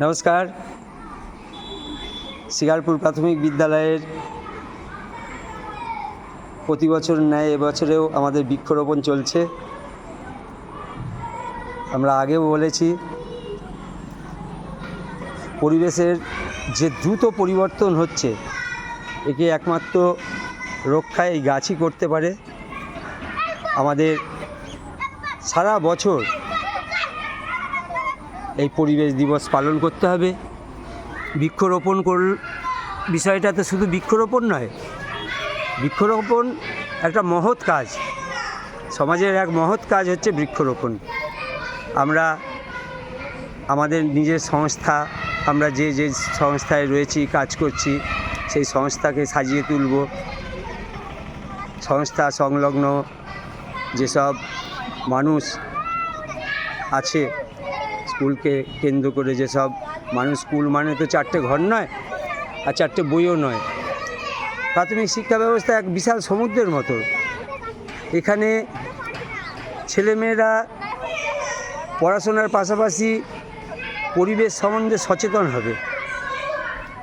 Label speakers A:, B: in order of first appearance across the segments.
A: নমস্কার। শিকারপুর প্রাথমিক বিদ্যালয়ের প্রতি বছর ন্যায় এবছরেও আমাদের বৃক্ষরোপণ চলছে। আমরা আগেও বলেছি, পরিবেশের যে দ্রুত পরিবর্তন হচ্ছে একে একমাত্র রক্ষা এই গাছই করতে পারে। আমাদের সারা বছর এই পরিবেশ দিবস পালন করতে হবে। বৃক্ষরোপণ বিষয়টা তো শুধু বৃক্ষরোপণ নয়, বৃক্ষরোপণ একটা মহৎ কাজ, সমাজের এক মহৎ কাজ হচ্ছে বৃক্ষরোপণ। আমরা আমাদের নিজের সংস্থা, আমরা যে যে সংস্থায় রয়েছি, কাজ করছি, সেই সংস্থাকে সাজিয়ে তুলব। সংস্থা সংলগ্ন যেসব মানুষ আছে, স্কুলকে কেন্দ্র করে যেসব মানুষ, স্কুল মানে তো 4টে ঘর নয় আর 4টে বইও নয়। প্রাথমিক শিক্ষা ব্যবস্থা এক বিশাল সমুদ্রের মতো। এখানে ছেলেমেয়েরা পড়াশোনার পাশাপাশি পরিবেশ সম্বন্ধে সচেতন হবে,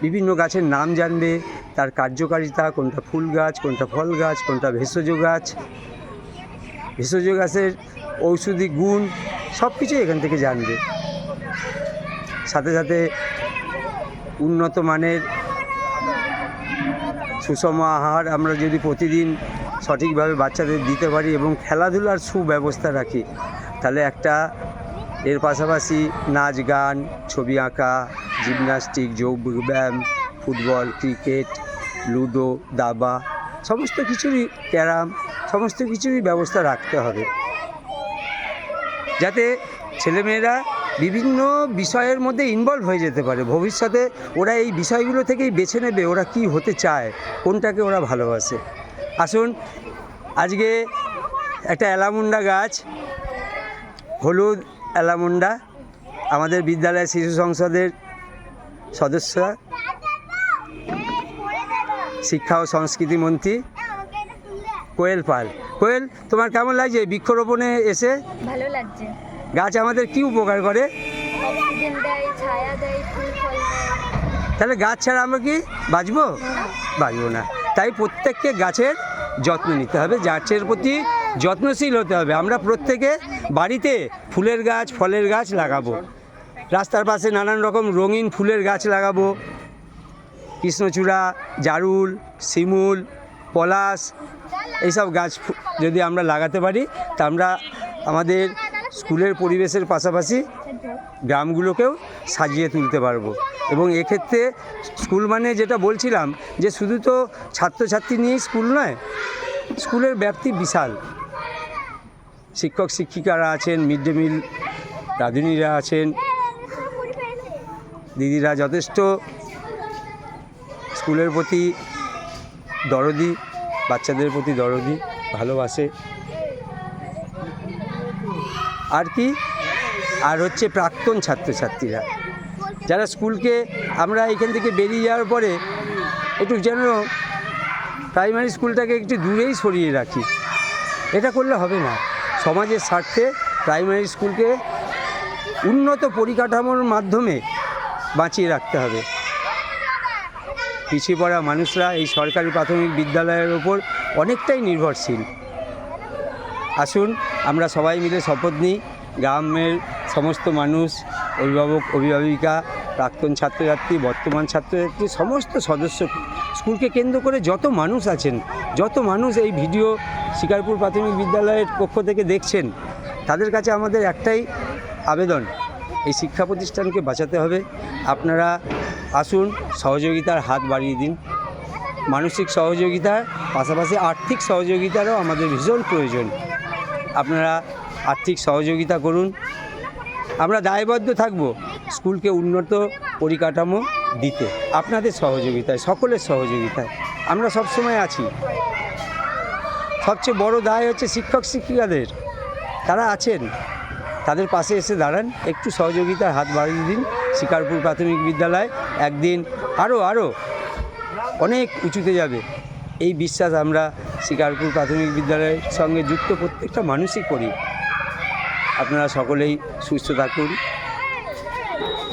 A: বিভিন্ন গাছের নাম জানবে, তার কার্যকারিতা, কোনটা ফুল গাছ, কোনটা ফল গাছ, কোনটা ভেষজ গাছ, ভেষজ গাছের ঔষধি গুণ সব কিছুই এখান থেকে জানবে। সাথে সাথে উন্নত মানের সুষম আহার আমরা যদি প্রতিদিন সঠিকভাবে বাচ্চাদের দিতে পারি এবং খেলাধুলার সুব্যবস্থা রাখি, তাহলে এর পাশাপাশি নাচ গান, ছবি আঁকা, জিমন্যাস্টিক, যোগব্যায়াম, ফুটবল, ক্রিকেট, লুডো, দাবা, সমস্ত কিছুরই, ক্যারাম, সমস্ত কিছুরই ব্যবস্থা রাখতে হবে, যাতে ছেলেমেয়েরা বিভিন্ন বিষয়ের মধ্যে ইনভলভ হয়ে যেতে পারে। ভবিষ্যতে ওরা এই বিষয়গুলো থেকেই বেছে নেবে ওরা কি হতে চায়, কোনটাকে ওরা ভালোবাসে। আসুন, আজকে একটা অ্যালামুন্ডা গাছ, হলুদ অ্যালামুন্ডা, আমাদের বিদ্যালয় শিশু সংসদের সদস্য, শিক্ষা ও সংস্কৃতি মন্ত্রী কোয়েল পাল। কোয়েল, তোমার কেমন লাগছে বৃক্ষরোপণে এসে?
B: ভালো লাগছে।
A: গাছ আমাদের কি উপকার করে?
B: অক্সিজেন দেয়, ছায়া দেয়, ফুল ফল দেয়।
A: তাহলে গাছ ছাড়া আমরা কি বাঁচবো? বাঁচবো না। তাই প্রত্যেককে গাছের যত্ন নিতে হবে, গাছের প্রতি যত্নশীল হতে হবে। আমরা প্রত্যেকে বাড়িতে ফুলের গাছ, ফলের গাছ লাগাবো, রাস্তার পাশে নানান রকম রঙিন ফুলের গাছ লাগাবো, কৃষ্ণচূড়া, জারুল, শিমুল, পলাশ, এইসব গাছ যদি আমরা লাগাতে পারি, তা আমরা আমাদের স্কুলের পরিবেশের পাশাপাশি গ্রামগুলোকেও সাজিয়ে তুলতে পারবো। এবং এক্ষেত্রে স্কুল মানে যেটা বলছিলাম, যে শুধু তো ছাত্রছাত্রী নিয়েই স্কুল নয়, স্কুলের ব্যাপ্তি বিশাল। শিক্ষক শিক্ষিকারা আছেন, মিড ডে মিল রাঁধুনিরা আছেন, দিদিরা যথেষ্ট স্কুলের প্রতি দরদি, বাচ্চাদের প্রতি দরদি, ভালোবাসে। আর কি, আর হচ্ছে প্রাক্তন ছাত্রছাত্রীরা, যারা স্কুলকে আমরা এখান থেকে বেরিয়ে যাওয়ার পরে একটু যেন প্রাইমারি স্কুলটাকে একটু দূরেই সরিয়ে রাখি। এটা করলে হবে না। সমাজের স্বার্থে প্রাইমারি স্কুলকে উন্নত পরিকাঠামোর মাধ্যমে বাঁচিয়ে রাখতে হবে। পিছিয়ে পড়া মানুষরা এই সরকারি প্রাথমিক বিদ্যালয়ের ওপর অনেকটাই নির্ভরশীল। আসুন, আমরা সবাই মিলে শপথ নিই, গ্রামের সমস্ত মানুষ, অভিভাবক অভিভাবিকা, প্রাক্তন ছাত্রছাত্রী, বর্তমান ছাত্রছাত্রী, সমস্ত সদস্য, স্কুলকে কেন্দ্র করে যত মানুষ আছেন, যত মানুষ এই ভিডিও শিকারপুর প্রাথমিক বিদ্যালয়ের পক্ষ থেকে দেখছেন, তাদের কাছে আমাদের একটাই আবেদন, এই শিক্ষা প্রতিষ্ঠানকে বাঁচাতে হবে। আপনারা আসুন, সহযোগিতার হাত বাড়িয়ে দিন। মানসিক সহযোগিতার পাশাপাশি আর্থিক সহযোগিতারও আমাদের ভীষণ প্রয়োজন। আপনারা আর্থিক সহযোগিতা করুন। আমরা দায়বদ্ধ থাকব স্কুলকে উন্নত পরিকাঠামো দিতে, আপনাদের সহযোগিতায়, সকলের সহযোগিতায় আমরা সবসময় আছি। সবচেয়ে বড় দায় হচ্ছে শিক্ষক শিক্ষিকাদের, তারা আছেন, তাদের পাশে এসে দাঁড়ান, একটু সহযোগিতার হাত বাড়িয়ে দিন। শিকারপুর প্রাথমিক বিদ্যালয় একদিন আরও অনেক উঁচুতে যাবে, এই বিশ্বাস আমরা শিকারপুর প্রাথমিক বিদ্যালয়ের সঙ্গে যুক্ত প্রত্যেকটা মানুষই করি। আপনারা সকলেই সুস্থ থাকুন।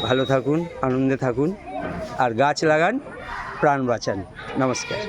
A: ভালো থাকুন, আনন্দে থাকুন, আর গাছ লাগান, প্রাণ বাঁচান। নমস্কার।